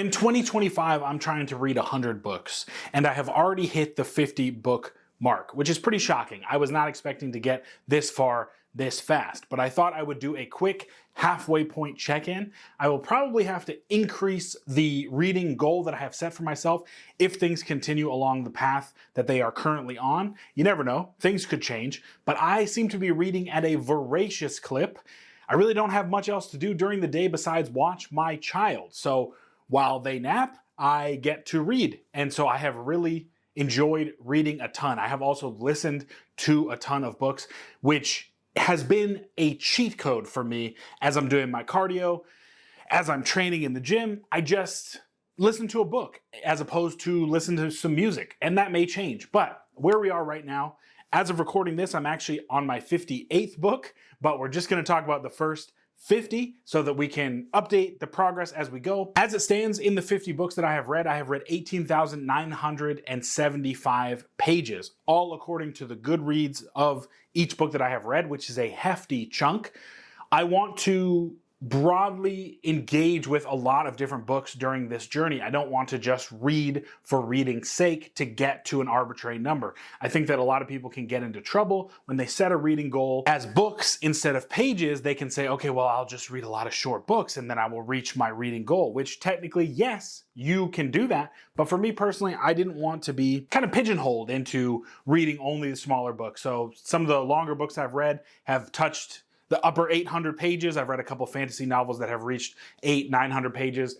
in 2025, I'm trying to read 100 books, and I have already hit the 50 book mark, which is pretty shocking. I was not expecting to get this far this fast, but I thought I would do a quick halfway point check-in. I will probably have to increase the reading goal that I have set for myself if things continue along the path that they are currently on. You never know, things could change, but I seem to be reading at a voracious clip. I really don't have much else to do during the day besides watch my child. So while they nap, I get to read. And so I have really enjoyed reading a ton. I have also listened to a ton of books, which has been a cheat code for me as I'm doing my cardio, as I'm training in the gym. I just listen to a book as opposed to listen to some music, and that may change. But where we are right now, as of recording this, I'm actually on my 58th book, but we're just going to talk about the first 50 so that we can update the progress as we go. As it stands, in the 50 books that I have read 18,975 pages, all according to the Goodreads of each book that I have read, which is a hefty chunk. I want to broadly engage with a lot of different books during this journey. I don't want to just read for reading's sake to get to an arbitrary number. I think that a lot of people can get into trouble when they set a reading goal as books instead of pages. They can say, okay, well, I'll just read a lot of short books and then I will reach my reading goal, which technically, yes, you can do that. But for me personally, I didn't want to be kind of pigeonholed into reading only the smaller books. So some of the longer books I've read have touched the upper 800 pages. I've read a couple fantasy novels that have reached 900 pages.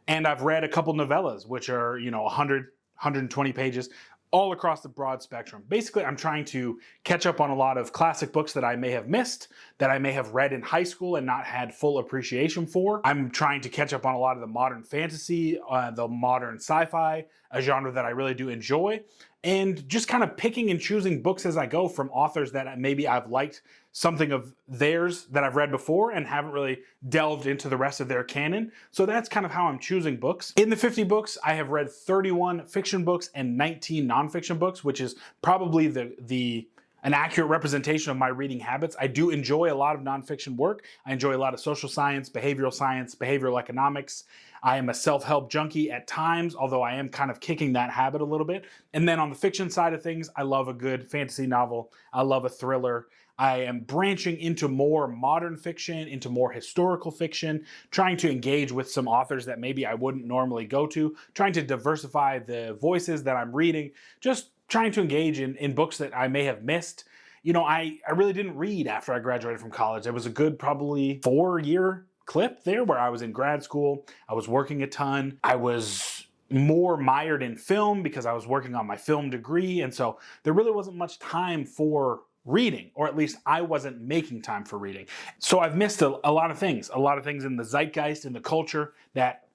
And I've read a couple novellas, which are, 100, 120 pages, all across the broad spectrum. Basically, I'm trying to catch up on a lot of classic books that I may have missed, that I may have read in high school and not had full appreciation for. I'm trying to catch up on a lot of the modern fantasy, the modern sci-fi, a genre that I really do enjoy, and just kind of picking and choosing books as I go from authors that maybe I've liked something of theirs that I've read before and haven't really delved into the rest of their canon. So that's kind of how I'm choosing books. In the 50 books, I have read 31 fiction books and 19 nonfiction books, which is probably an accurate representation of my reading habits. I do enjoy a lot of nonfiction work. I enjoy a lot of social science, behavioral economics. I am a self-help junkie at times, although I am kind of kicking that habit a little bit. And then on the fiction side of things, I love a good fantasy novel. I love a thriller. I am branching into more modern fiction, into more historical fiction, trying to engage with some authors that maybe I wouldn't normally go to, trying to diversify the voices that I'm reading, just trying to engage in books that I may have missed. I really didn't read after I graduated from college. There was a good probably 4-year clip there where I was in grad school. I was working a ton. I was more mired in film because I was working on my film degree. And so there really wasn't much time for reading, or at least I wasn't making time for reading. So I've missed a lot of things in the zeitgeist, in the culture that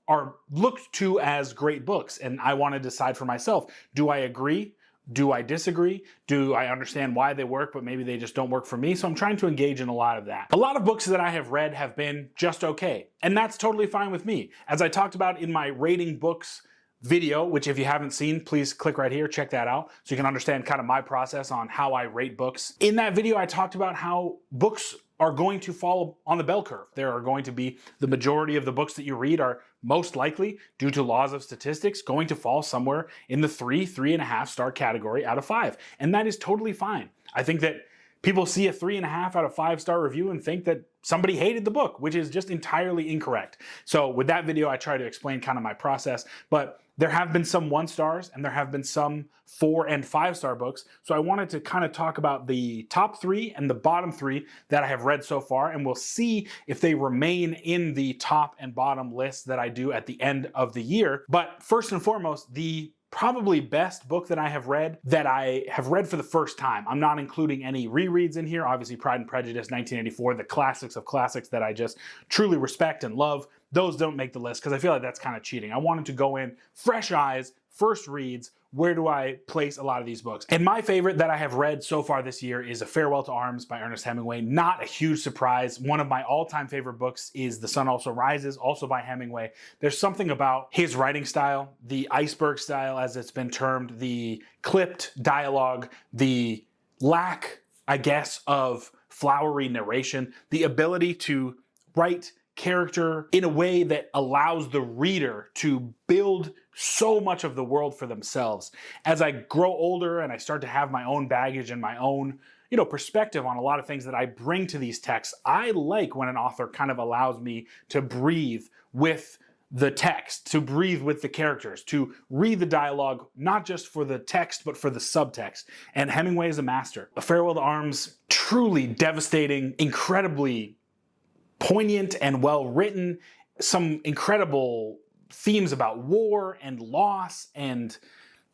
are looked to as great books. And I want to decide for myself, do I agree? Do I disagree? Do I understand why they work, but maybe they just don't work for me? So I'm trying to engage in a lot of that. A lot of books that I have read have been just okay, and that's totally fine with me. As I talked about in my rating books video, which if you haven't seen, please click right here, check that out, so you can understand kind of my process on how I rate books. In that video, I talked about how books are going to fall on the bell curve. There are going to be the majority of the books that you read are most likely, due to laws of statistics, going to fall somewhere in the 3.5 star category out of 5. And that is totally fine. I think that people see a 3.5 out of 5 star review and think that somebody hated the book, which is just entirely incorrect. So with that video, I try to explain kind of my process, but there have been some 1 stars and there have been some 4 and 5 star books. So I wanted to kind of talk about the top 3 and the bottom 3 that I have read so far, and we'll see if they remain in the top and bottom list that I do at the end of the year. But first and foremost, the probably best book that I have read for the first time. I'm not including any rereads in here. Obviously, Pride and Prejudice, 1984, the classics of classics that I just truly respect and love. Those don't make the list because I feel like that's kind of cheating. I wanted to go in fresh eyes, first reads. Where do I place a lot of these books? And my favorite that I have read so far this year is A Farewell to Arms by Ernest Hemingway. Not a huge surprise. One of my all-time favorite books is The Sun Also Rises, also by Hemingway. There's something about his writing style, the iceberg style as it's been termed, the clipped dialogue, the lack, I guess, of flowery narration, the ability to write character in a way that allows the reader to build so much of the world for themselves. As I grow older and I start to have my own baggage and my own perspective on a lot of things that I bring to these texts, I like when an author kind of allows me to breathe with the text, to breathe with the characters, to read the dialogue, not just for the text, but for the subtext. And Hemingway is a master. A Farewell to Arms, truly devastating, incredibly poignant and well written, some incredible themes about war and loss. And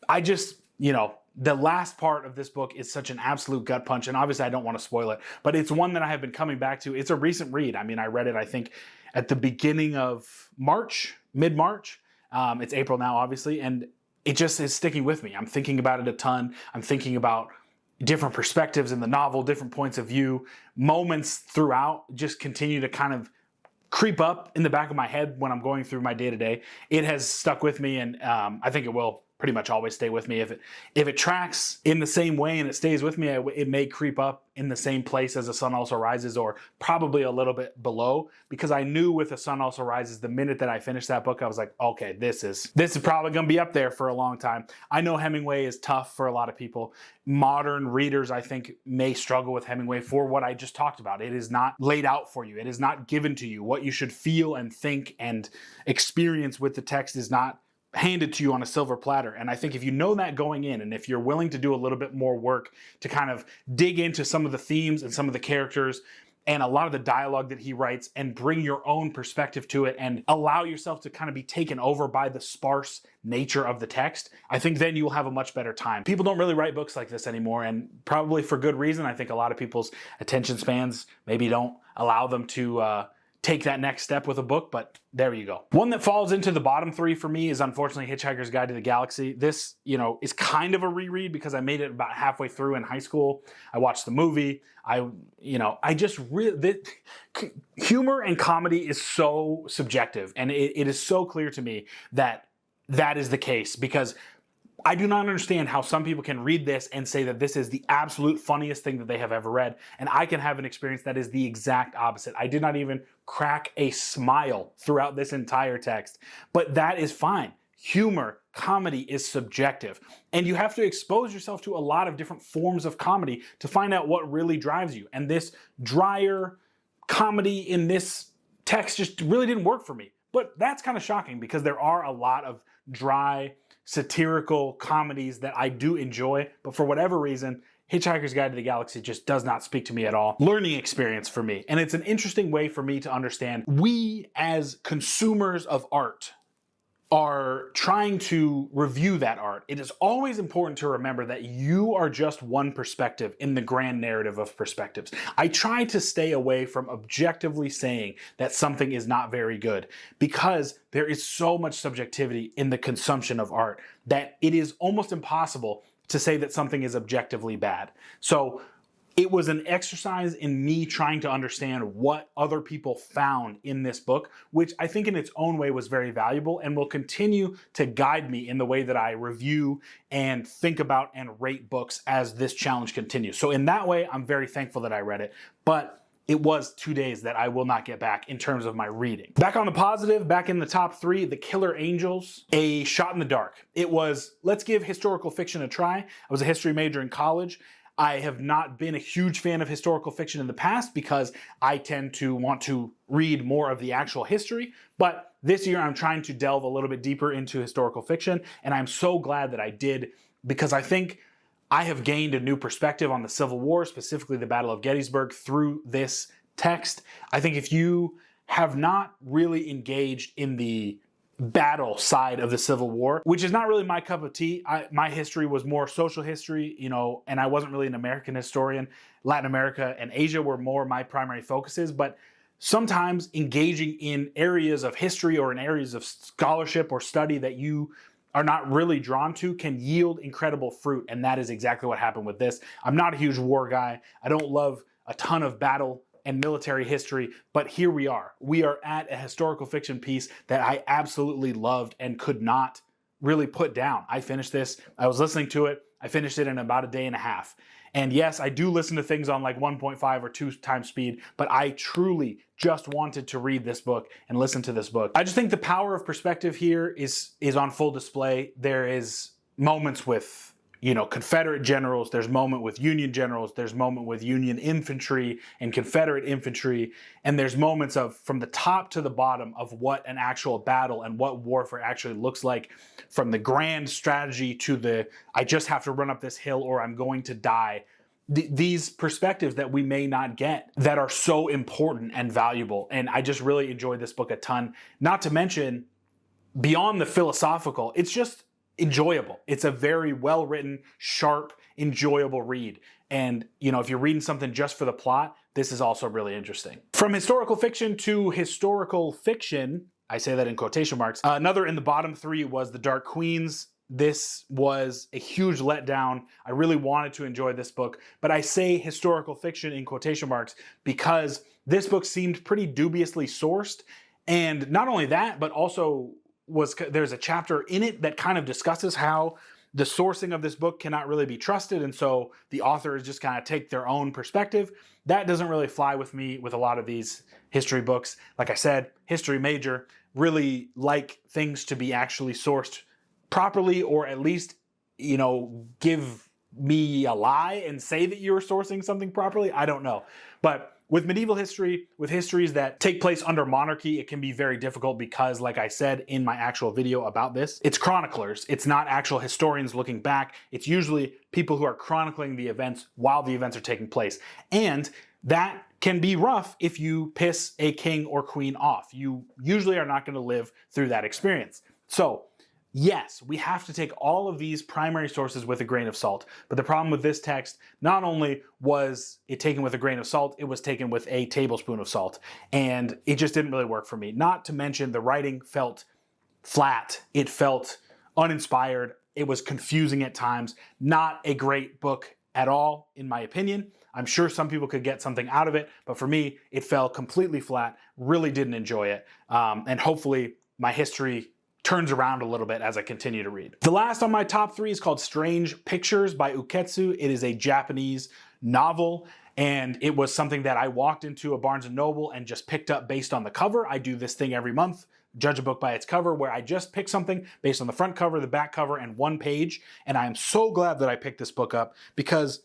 I just, the last part of this book is such an absolute gut punch. And obviously I don't want to spoil it, but it's one that I have been coming back to. It's a recent read. I mean, I read it, I think, at the beginning of March, mid-March. It's April now, obviously, and it just is sticking with me. I'm thinking about it a ton. I'm thinking about different perspectives in the novel, different points of view. Moments throughout just continue to kind of creep up in the back of my head when I'm going through my day-to-day. It has stuck with me, and I think it will pretty much always stay with me. If it tracks in the same way and it stays with me, it may creep up in the same place as The Sun Also Rises, or probably a little bit below, because I knew with The Sun Also Rises, the minute that I finished that book, I was like, okay, this is probably going to be up there for a long time. I know Hemingway is tough for a lot of people. Modern readers, I think, may struggle with Hemingway for what I just talked about. It is not laid out for you. It is not given to you. What you should feel and think and experience with the text is not handed to you on a silver platter. And I think if you know that going in, and if you're willing to do a little bit more work to kind of dig into some of the themes and some of the characters and a lot of the dialogue that he writes, and bring your own perspective to it and allow yourself to kind of be taken over by the sparse nature of the text, I think then you'll have a much better time. People don't really write books like this anymore, and probably for good reason. I think a lot of people's attention spans maybe don't allow them to take that next step with a book, but there you go. One that falls into the bottom three for me is unfortunately Hitchhiker's Guide to the Galaxy. This, is kind of a reread because I made it about halfway through in high school. I watched the movie. Humor and comedy is so subjective, and it is so clear to me that that is the case, because I do not understand how some people can read this and say that this is the absolute funniest thing that they have ever read, and I can have an experience that is the exact opposite. I did not even crack a smile throughout this entire text, but that is fine. Humor, comedy is subjective, and you have to expose yourself to a lot of different forms of comedy to find out what really drives you. And this drier comedy in this text just really didn't work for me. But that's kind of shocking, because there are a lot of dry, satirical comedies that I do enjoy, but for whatever reason, Hitchhiker's Guide to the Galaxy just does not speak to me at all. Learning experience for me. And it's an interesting way for me to understand we as consumers of art are trying to review that art. It is always important to remember that you are just one perspective in the grand narrative of perspectives. I try to stay away from objectively saying that something is not very good, because there is so much subjectivity in the consumption of art that it is almost impossible to say that something is objectively bad. So it was an exercise in me trying to understand what other people found in this book, which I think in its own way was very valuable and will continue to guide me in the way that I review and think about and rate books as this challenge continues. So in that way, I'm very thankful that I read it, but it was 2 days that I will not get back in terms of my reading. Back on the positive, back in the top three, The Killer Angels, A Shot in the Dark. It was, let's give historical fiction a try. I was a history major in college. I have not been a huge fan of historical fiction in the past because I tend to want to read more of the actual history. But this year I'm trying to delve a little bit deeper into historical fiction, and I'm so glad that I did, because I think I have gained a new perspective on the Civil War, specifically the Battle of Gettysburg, through this text. I think if you have not really engaged in the battle side of the Civil War, which is not really my cup of tea. My history was more social history, and I wasn't really an American historian. Latin America and Asia were more my primary focuses, but sometimes engaging in areas of history or in areas of scholarship or study that you are not really drawn to can yield incredible fruit, and that is exactly what happened with this. I'm not a huge war guy. I don't love a ton of battle and military history, but here we are. We are at a historical fiction piece that I absolutely loved and could not really put down. I finished this, I was listening to it, I finished it in about a day and a half. And yes, I do listen to things on like 1.5 or 2 times speed, but I truly just wanted to read this book and listen to this book. I just think the power of perspective here is on full display. There is moments with, you know, Confederate generals, there's moment with Union generals, there's moment with Union infantry and Confederate infantry, and there's moments of from the top to the bottom of what an actual battle and what warfare actually looks like, from the grand strategy to the I just have to run up this hill or I'm going to die. These perspectives that we may not get that are so important and valuable. And I just really enjoyed this book a ton. Not to mention, beyond the philosophical, it's just enjoyable. It's a very well-written, sharp, enjoyable read. And, you know, if you're reading something just for the plot, this is also really interesting. From historical fiction to historical fiction, I say that in quotation marks, another in the bottom 3 was The Dark Queens. This was a huge letdown. I really wanted to enjoy this book, but I say historical fiction in quotation marks because this book seemed pretty dubiously sourced. And not only that, but also there's a chapter in it that kind of discusses how the sourcing of this book cannot really be trusted, and so the authors just kind of take their own perspective. That doesn't really fly with me with a lot of these history books. Like I said, history major, really like things to be actually sourced properly, or at least, you know, give me a lie and say that you're sourcing something properly. I don't know. But with medieval history, with histories that take place under monarchy, it can be very difficult because, like I said in my actual video about this, it's chroniclers. It's not actual historians looking back. It's usually people who are chronicling the events while the events are taking place. And that can be rough if you piss a king or queen off. You usually are not going to live through that experience. So, yes, we have to take all of these primary sources with a grain of salt. But the problem with this text, not only was it taken with a grain of salt, it was taken with a tablespoon of salt. And it just didn't really work for me. Not to mention the writing felt flat. It felt uninspired. It was confusing at times. Not a great book at all, in my opinion. I'm sure some people could get something out of it, but for me, it fell completely flat. Really didn't enjoy it. And hopefully my history turns around a little bit as I continue to read. The last on my top 3 is called Strange Pictures by Uketsu. It is a Japanese novel, and it was something that I walked into a Barnes & Noble and just picked up based on the cover. I do this thing every month, judge a book by its cover, where I just pick something based on the front cover, the back cover, and one page. And I am so glad that I picked this book up because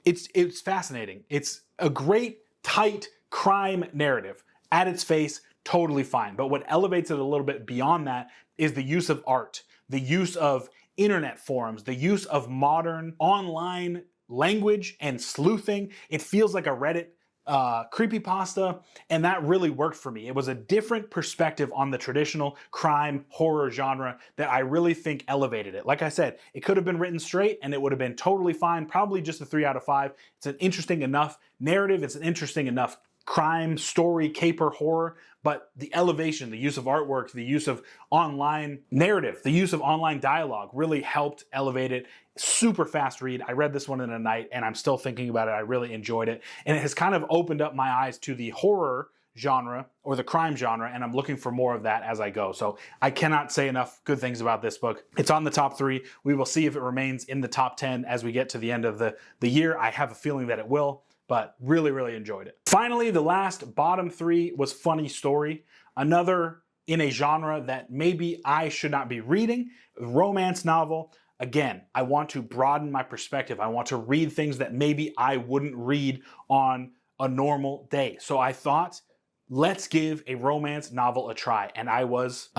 it's fascinating. It's a great, tight crime narrative. At its face, totally fine. But what elevates it a little bit beyond that is the use of art, the use of internet forums, the use of modern online language and sleuthing. It feels like a Reddit creepypasta, and that really worked for me. It was a different perspective on the traditional crime horror genre that I really think elevated it. Like I said, it could have been written straight and it would have been totally fine, probably just a 3 out of 5. It's an interesting enough narrative, it's an interesting enough crime, story, caper, horror, but the elevation, the use of artwork, the use of online narrative, the use of online dialogue really helped elevate it. Super fast read. I read this one in a night and I'm still thinking about it. I really enjoyed it. And it has kind of opened up my eyes to the horror genre or the crime genre, and I'm looking for more of that as I go. So I cannot say enough good things about this book. It's on the top 3. We will see if it remains in the top 10 as we get to the end of the year. I have a feeling that it will, but really enjoyed it. Finally, the last bottom 3 was Funny Story, another in a genre that maybe I should not be reading, romance novel. Again, I want to broaden my perspective. I want to read things that maybe I wouldn't read on a normal day. So I thought, let's give a romance novel a try. And I was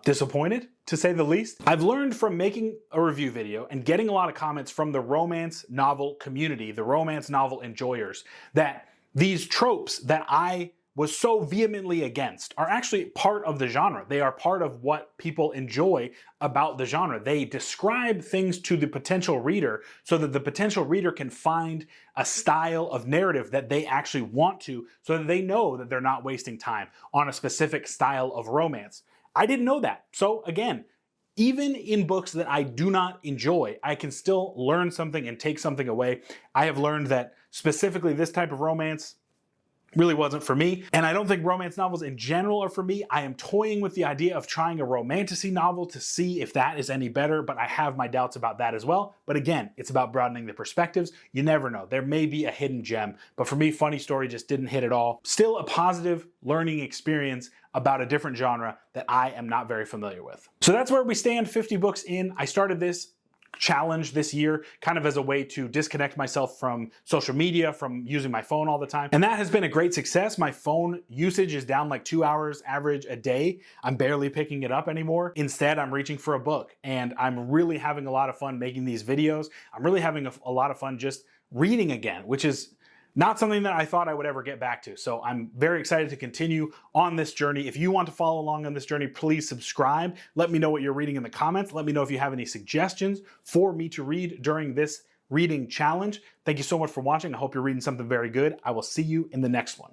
disappointed, to say the least. I've learned from making a review video and getting a lot of comments from the romance novel community, the romance novel enjoyers, that these tropes that I was so vehemently against are actually part of the genre. They are part of what people enjoy about the genre. They describe things to the potential reader so that the potential reader can find a style of narrative that they actually want to, so that they know that they're not wasting time on a specific style of romance. I didn't know that. So again, even in books that I do not enjoy, I can still learn something and take something away. I have learned that specifically this type of romance really wasn't for me. And I don't think romance novels in general are for me. I am toying with the idea of trying a romantasy novel to see if that is any better, but I have my doubts about that as well. But again, it's about broadening the perspectives. You never know. There may be a hidden gem, but for me, Funny Story just didn't hit at all. Still a positive learning experience about a different genre that I am not very familiar with. So that's where we stand, 50 books in. I started this challenge this year kind of as a way to disconnect myself from social media, from using my phone all the time. And that has been a great success. My phone usage is down like 2 hours average a day. I'm barely picking it up anymore. Instead, I'm reaching for a book, and I'm really having a lot of fun making these videos. I'm really having a lot of fun just reading again, which is not something that I thought I would ever get back to. So I'm very excited to continue on this journey. If you want to follow along on this journey, please subscribe. Let me know what you're reading in the comments. Let me know if you have any suggestions for me to read during this reading challenge. Thank you so much for watching. I hope you're reading something very good. I will see you in the next one.